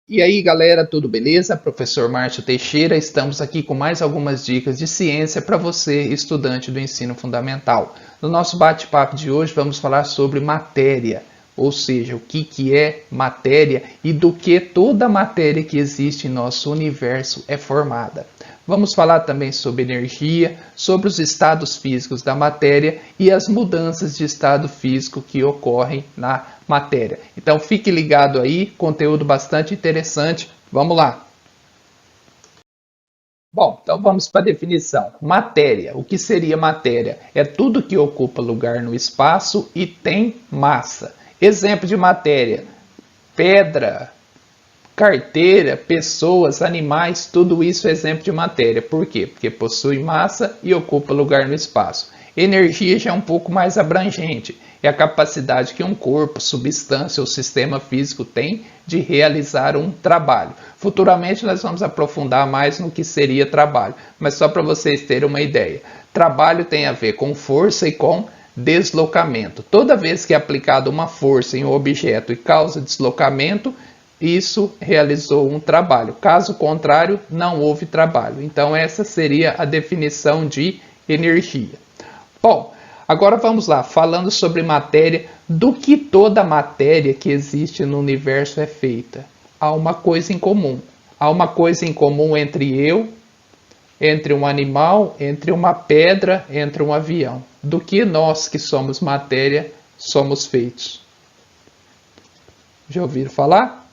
E aí galera, tudo beleza? Professor Márcio Teixeira, estamos aqui com mais algumas dicas de ciência para você, estudante do ensino fundamental. No nosso bate-papo de hoje vamos falar sobre matéria, ou seja, o que é matéria e do que toda matéria que existe em nosso universo é formada. Vamos falar também sobre energia, sobre os estados físicos da matéria e as mudanças de estado físico que ocorrem na matéria. Então fique ligado aí, conteúdo bastante interessante. Vamos lá! Bom, então vamos para a definição. Matéria. O que seria matéria? É tudo que ocupa lugar no espaço e tem massa. Exemplo de matéria: pedra, carteira, pessoas, animais, tudo isso é exemplo de matéria. Por quê? Porque possui massa e ocupa lugar no espaço. Energia já é um pouco mais abrangente. É a capacidade que um corpo, substância ou sistema físico tem de realizar um trabalho. Futuramente nós vamos aprofundar mais no que seria trabalho, mas só para vocês terem uma ideia. Trabalho tem a ver com força e com deslocamento. Toda vez que é aplicada uma força em um objeto e causa deslocamento, isso realizou um trabalho. Caso contrário, não houve trabalho. Então essa seria a definição de energia. Bom, agora vamos lá, falando sobre matéria, do que toda matéria que existe no universo é feita. Há uma coisa em comum. Há uma coisa em comum entre eu, entre um animal, entre uma pedra, entre um avião. Do que nós que somos matéria somos feitos? Já ouviram falar?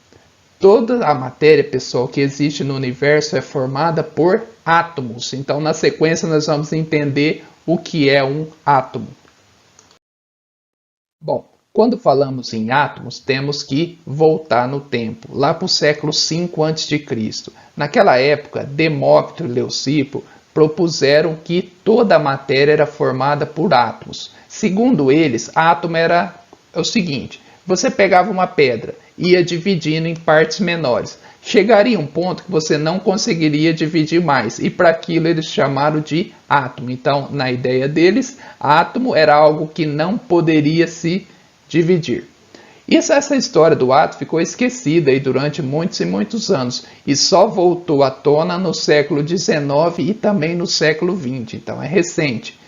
Toda a matéria, pessoal, que existe no universo é formada por átomos. Então, na sequência, nós vamos entender o que é um átomo. Bom, quando falamos em átomos, temos que voltar no tempo, lá para o século V a.C. Naquela época, Demócrito e Leucipo propuseram que toda a matéria era formada por átomos. Segundo eles, átomo era o seguinte: você pegava uma pedra, ia dividindo em partes menores. Chegaria um ponto que você não conseguiria dividir mais, e para aquilo eles chamaram de átomo. Então, na ideia deles, átomo era algo que não poderia se dividir. E essa história do átomo ficou esquecida aí durante muitos e muitos anos, e só voltou à tona no século XIX e também no século XX, então é recente.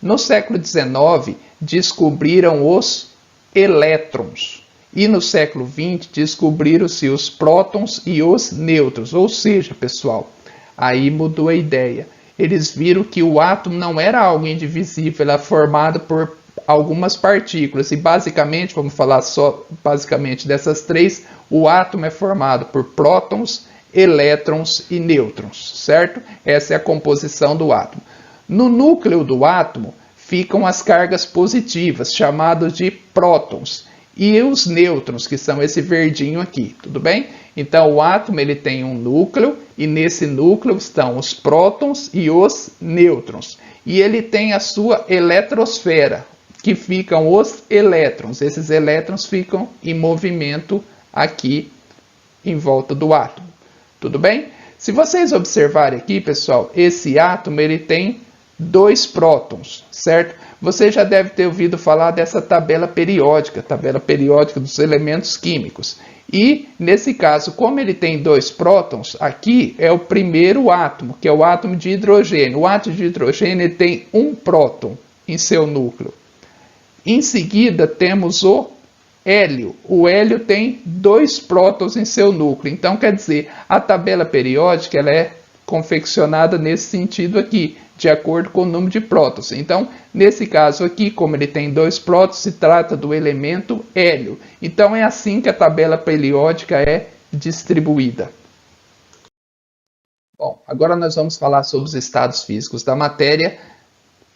No século XIX, descobriram os elétrons. E no século XX descobriram-se os prótons e os nêutrons. Ou seja, pessoal, aí mudou a ideia. Eles viram que o átomo não era algo indivisível, era formado por algumas partículas. E basicamente, vamos falar só basicamente dessas três, o átomo é formado por prótons, elétrons e nêutrons, certo? Essa é a composição do átomo. No núcleo do átomo ficam as cargas positivas, chamadas de prótons. E os nêutrons, que são esse verdinho aqui, tudo bem? Então o átomo ele tem um núcleo e nesse núcleo estão os prótons e os nêutrons. E ele tem a sua eletrosfera, que ficam os elétrons. Esses elétrons ficam em movimento aqui em volta do átomo. Tudo bem? Se vocês observarem aqui, pessoal, esse átomo ele tem 2 prótons, certo? Você já deve ter ouvido falar dessa tabela periódica dos elementos químicos. E, nesse caso, como ele tem 2 prótons, aqui é o primeiro átomo, que é o átomo de hidrogênio. O átomo de hidrogênio ele tem 1 próton em seu núcleo. Em seguida, temos o hélio. O hélio tem 2 prótons em seu núcleo. Então, quer dizer, a tabela periódica ela é confeccionada nesse sentido aqui, de acordo com o número de prótons. Então, nesse caso aqui, como ele tem 2 prótons, se trata do elemento hélio. Então, é assim que a tabela periódica é distribuída. Bom, agora nós vamos falar sobre os estados físicos da matéria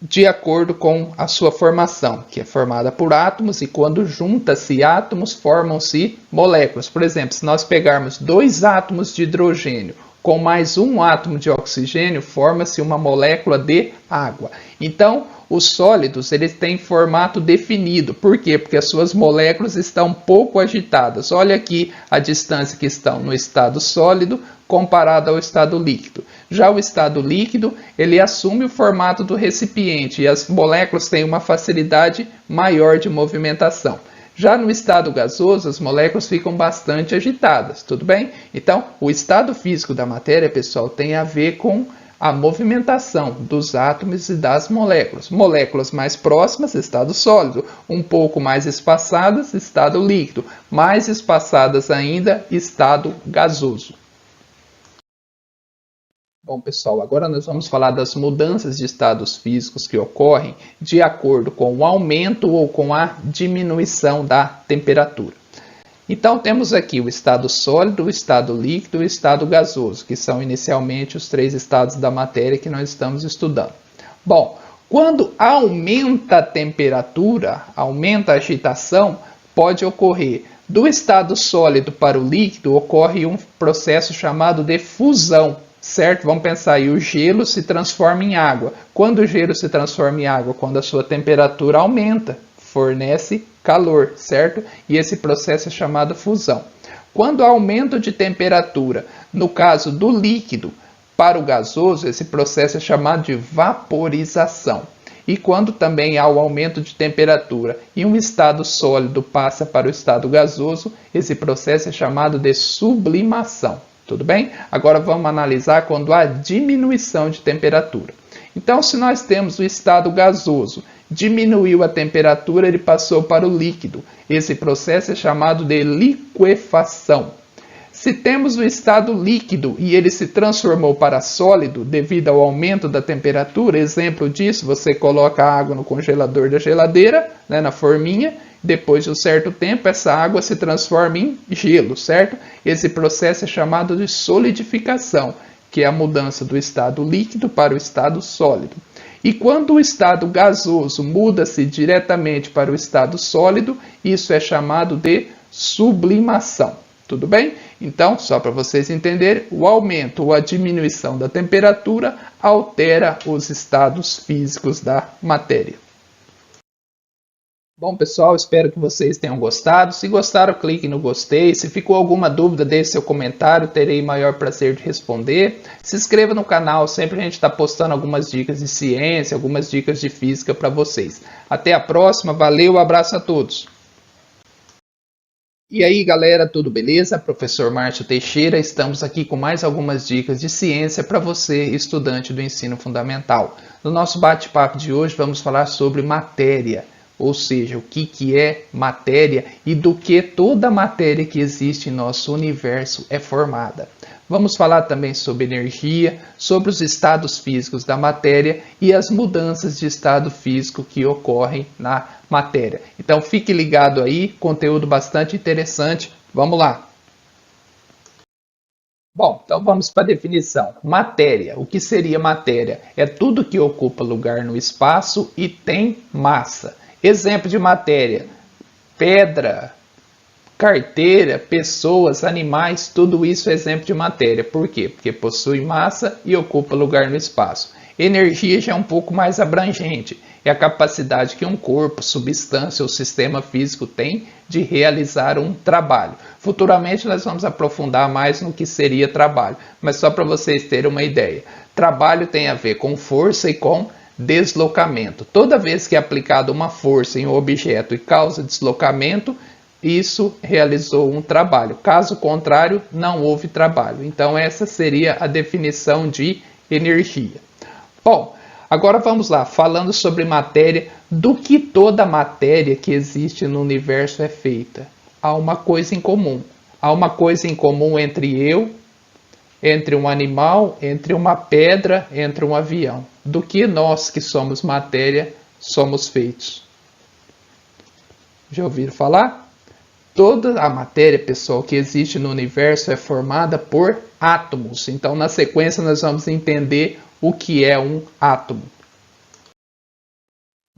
de acordo com a sua formação, que é formada por átomos, e quando junta-se átomos, formam-se moléculas. Por exemplo, se nós pegarmos 2 átomos de hidrogênio com mais 1 átomo de oxigênio, forma-se uma molécula de água. Então, os sólidos eles têm formato definido. Por quê? Porque as suas moléculas estão pouco agitadas. Olha aqui a distância que estão no estado sólido comparado ao estado líquido. Já o estado líquido, ele assume o formato do recipiente e as moléculas têm uma facilidade maior de movimentação. Já no estado gasoso, as moléculas ficam bastante agitadas, tudo bem? Então, o estado físico da matéria, pessoal, tem a ver com a movimentação dos átomos e das moléculas. Moléculas mais próximas, estado sólido, um pouco mais espaçadas, estado líquido, mais espaçadas ainda, estado gasoso. Bom, pessoal, agora nós vamos falar das mudanças de estados físicos que ocorrem de acordo com o aumento ou com a diminuição da temperatura. Então, temos aqui o estado sólido, o estado líquido e o estado gasoso, que são inicialmente os 3 estados da matéria que nós estamos estudando. Bom, quando aumenta a temperatura, aumenta a agitação, pode ocorrer do estado sólido para o líquido, ocorre um processo chamado de fusão. Certo? Vamos pensar aí, o gelo se transforma em água. Quando o gelo se transforma em água? Quando a sua temperatura aumenta, fornece calor, certo? E esse processo é chamado fusão. Quando há aumento de temperatura, no caso do líquido para o gasoso, esse processo é chamado de vaporização. E quando também há o aumento de temperatura e um estado sólido passa para o estado gasoso, esse processo é chamado de sublimação. Tudo bem? Agora vamos analisar quando há diminuição de temperatura. Então, se nós temos o estado gasoso, diminuiu a temperatura, ele passou para o líquido. Esse processo é chamado de liquefação. Se temos o estado líquido e ele se transformou para sólido devido ao aumento da temperatura, exemplo disso, você coloca a água no congelador da geladeira, né, na forminha, depois de um certo tempo, essa água se transforma em gelo, certo? Esse processo é chamado de solidificação, que é a mudança do estado líquido para o estado sólido. E quando o estado gasoso muda-se diretamente para o estado sólido, isso é chamado de sublimação. Tudo bem? Então, só para vocês entenderem, o aumento ou a diminuição da temperatura altera os estados físicos da matéria. Bom, pessoal, espero que vocês tenham gostado. Se gostaram, clique no gostei. Se ficou alguma dúvida, deixe seu comentário, terei maior prazer de responder. Se inscreva no canal, sempre a gente está postando algumas dicas de ciência, algumas dicas de física para vocês. Até a próxima, valeu, abraço a todos. E aí, galera, tudo beleza? Professor Márcio Teixeira, estamos aqui com mais algumas dicas de ciência para você, estudante do ensino fundamental. No nosso bate-papo de hoje, vamos falar sobre matéria. Ou seja, o que é matéria e do que toda matéria que existe em nosso universo é formada. Vamos falar também sobre energia, sobre os estados físicos da matéria e as mudanças de estado físico que ocorrem na matéria. Então fique ligado aí, conteúdo bastante interessante. Vamos lá! Bom, então vamos para a definição. Matéria. O que seria matéria? É tudo que ocupa lugar no espaço e tem massa. Exemplo de matéria: pedra, carteira, pessoas, animais, tudo isso é exemplo de matéria. Por quê? Porque possui massa e ocupa lugar no espaço. Energia já é um pouco mais abrangente. É a capacidade que um corpo, substância ou sistema físico tem de realizar um trabalho. Futuramente nós vamos aprofundar mais no que seria trabalho, mas só para vocês terem uma ideia. Trabalho tem a ver com força e com deslocamento. Toda vez que é aplicada uma força em um objeto e causa deslocamento, isso realizou um trabalho. Caso contrário, não houve trabalho. Então essa seria a definição de energia. Bom, agora vamos lá, falando sobre matéria, do que toda matéria que existe no universo é feita. Há uma coisa em comum. Há uma coisa em comum entre eu, entre um animal, entre uma pedra, entre um avião. Do que nós que somos matéria somos feitos? Já ouviram falar? Toda a matéria, pessoal, que existe no universo é formada por átomos. Então, na sequência, nós vamos entender o que é um átomo.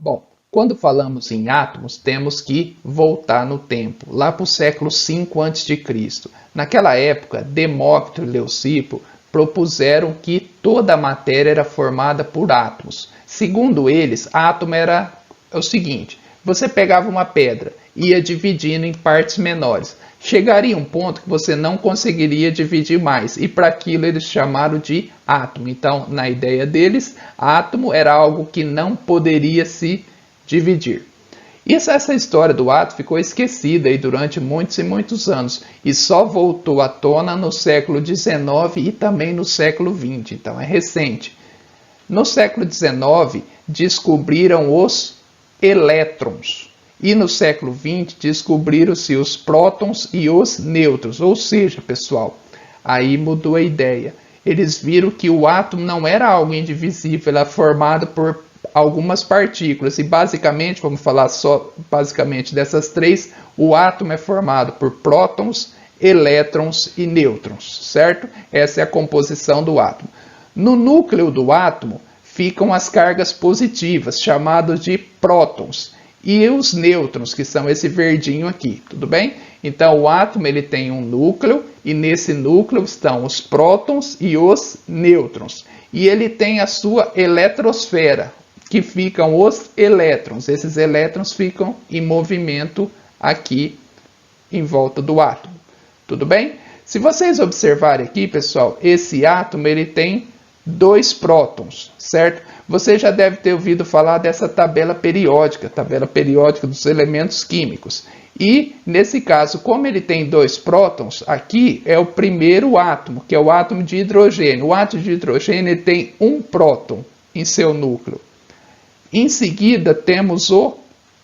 Bom, quando falamos em átomos, temos que voltar no tempo, lá para o século V a.C. Naquela época, Demócrito e Leucipo propuseram que toda a matéria era formada por átomos. Segundo eles, átomo era o seguinte: você pegava uma pedra, ia dividindo em partes menores. Chegaria um ponto que você não conseguiria dividir mais, e para aquilo eles chamaram de átomo. Então, na ideia deles, átomo era algo que não poderia se dividir. Essa história do átomo ficou esquecida aí durante muitos e muitos anos e só voltou à tona no século XIX e também no século XX, então é recente. No século XIX descobriram os elétrons e no século XX descobriram-se os prótons e os nêutrons, ou seja, pessoal, aí mudou a ideia. Eles viram que o átomo não era algo indivisível, era formado por algumas partículas e basicamente, vamos falar só basicamente dessas três, o átomo é formado por prótons, elétrons e nêutrons, certo? Essa é a composição do átomo. No núcleo do átomo ficam as cargas positivas, chamadas de prótons, e os nêutrons, que são esse verdinho aqui, tudo bem? Então o átomo ele tem um núcleo e nesse núcleo estão os prótons e os nêutrons. E ele tem a sua eletrosfera, que ficam os elétrons. Esses elétrons ficam em movimento aqui em volta do átomo. Tudo bem? Se vocês observarem aqui, pessoal, esse átomo ele tem 2 prótons, certo? Você já deve ter ouvido falar dessa tabela periódica dos elementos químicos. E, nesse caso, como ele tem 2 prótons, aqui é o primeiro átomo, que é o átomo de hidrogênio. O átomo de hidrogênio ele tem 1 próton em seu núcleo. Em seguida, temos o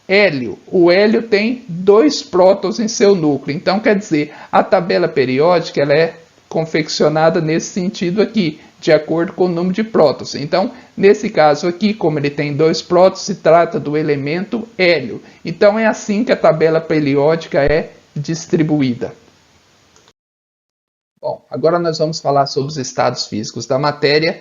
hélio. O hélio tem 2 prótons em seu núcleo. Então, quer dizer, a tabela periódica ela é confeccionada nesse sentido aqui, de acordo com o número de prótons. Então, nesse caso aqui, como ele tem 2 prótons, se trata do elemento hélio. Então, é assim que a tabela periódica é distribuída. Bom, agora nós vamos falar sobre os estados físicos da matéria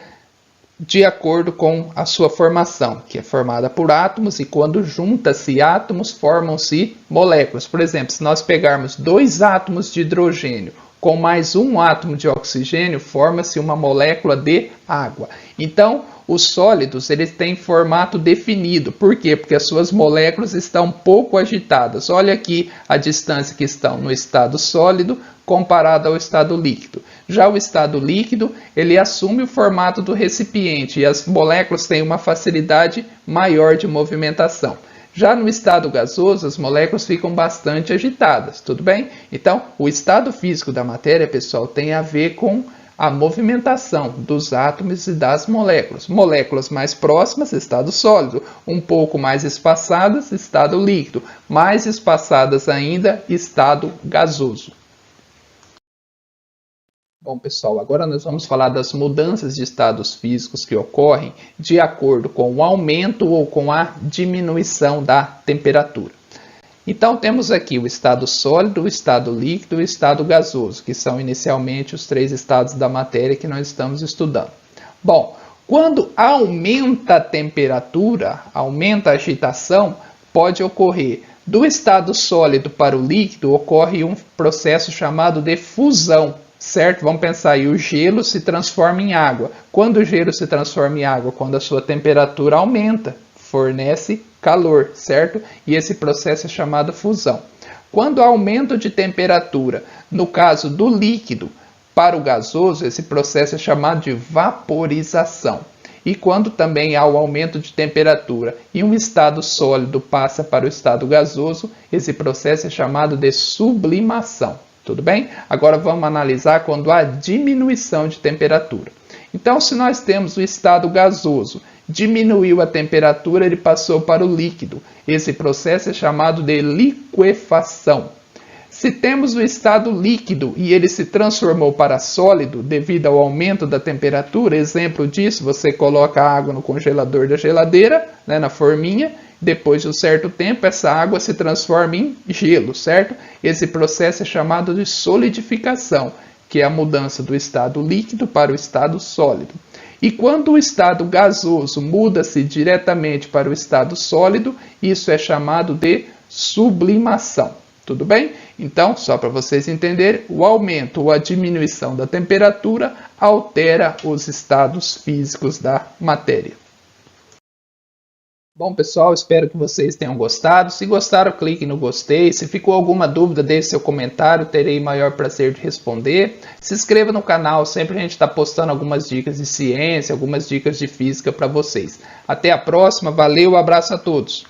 de acordo com a sua formação, que é formada por átomos, e quando junta-se átomos, formam-se moléculas. Por exemplo, se nós pegarmos 2 átomos de hidrogênio com mais 1 átomo de oxigênio, forma-se uma molécula de água. Então, os sólidos eles têm formato definido. Por quê? Porque as suas moléculas estão pouco agitadas. Olha aqui a distância que estão no estado sólido comparado ao estado líquido. Já o estado líquido, ele assume o formato do recipiente e as moléculas têm uma facilidade maior de movimentação. Já no estado gasoso, as moléculas ficam bastante agitadas, tudo bem? Então, o estado físico da matéria, pessoal, tem a ver com a movimentação dos átomos e das moléculas. Moléculas mais próximas, estado sólido. Um pouco mais espaçadas, estado líquido. Mais espaçadas ainda, estado gasoso. Bom, pessoal, agora nós vamos falar das mudanças de estados físicos que ocorrem de acordo com o aumento ou com a diminuição da temperatura. Então, temos aqui o estado sólido, o estado líquido e o estado gasoso, que são inicialmente os 3 estados da matéria que nós estamos estudando. Bom, quando aumenta a temperatura, aumenta a agitação, pode ocorrer do estado sólido para o líquido, ocorre um processo chamado de fusão. Certo? Vamos pensar aí, o gelo se transforma em água. Quando o gelo se transforma em água? Quando a sua temperatura aumenta, fornece calor, certo? E esse processo é chamado fusão. Quando há aumento de temperatura, no caso do líquido para o gasoso, esse processo é chamado de vaporização. E quando também há o aumento de temperatura e um estado sólido passa para o estado gasoso, esse processo é chamado de sublimação. Tudo bem? Agora vamos analisar quando há diminuição de temperatura. Então, se nós temos o estado gasoso, diminuiu a temperatura, ele passou para o líquido. Esse processo é chamado de liquefação. Se temos o estado líquido e ele se transformou para sólido devido ao aumento da temperatura, exemplo disso, você coloca a água no congelador da geladeira, né, na forminha, depois de um certo tempo, essa água se transforma em gelo, certo? Esse processo é chamado de solidificação, que é a mudança do estado líquido para o estado sólido. E quando o estado gasoso muda-se diretamente para o estado sólido, isso é chamado de sublimação. Tudo bem? Então, só para vocês entenderem, o aumento ou a diminuição da temperatura altera os estados físicos da matéria. Bom, pessoal, espero que vocês tenham gostado. Se gostaram, clique no gostei. Se ficou alguma dúvida, deixe seu comentário, terei maior prazer de responder. Se inscreva no canal, sempre a gente está postando algumas dicas de ciência, algumas dicas de física para vocês. Até a próxima, valeu, abraço a todos!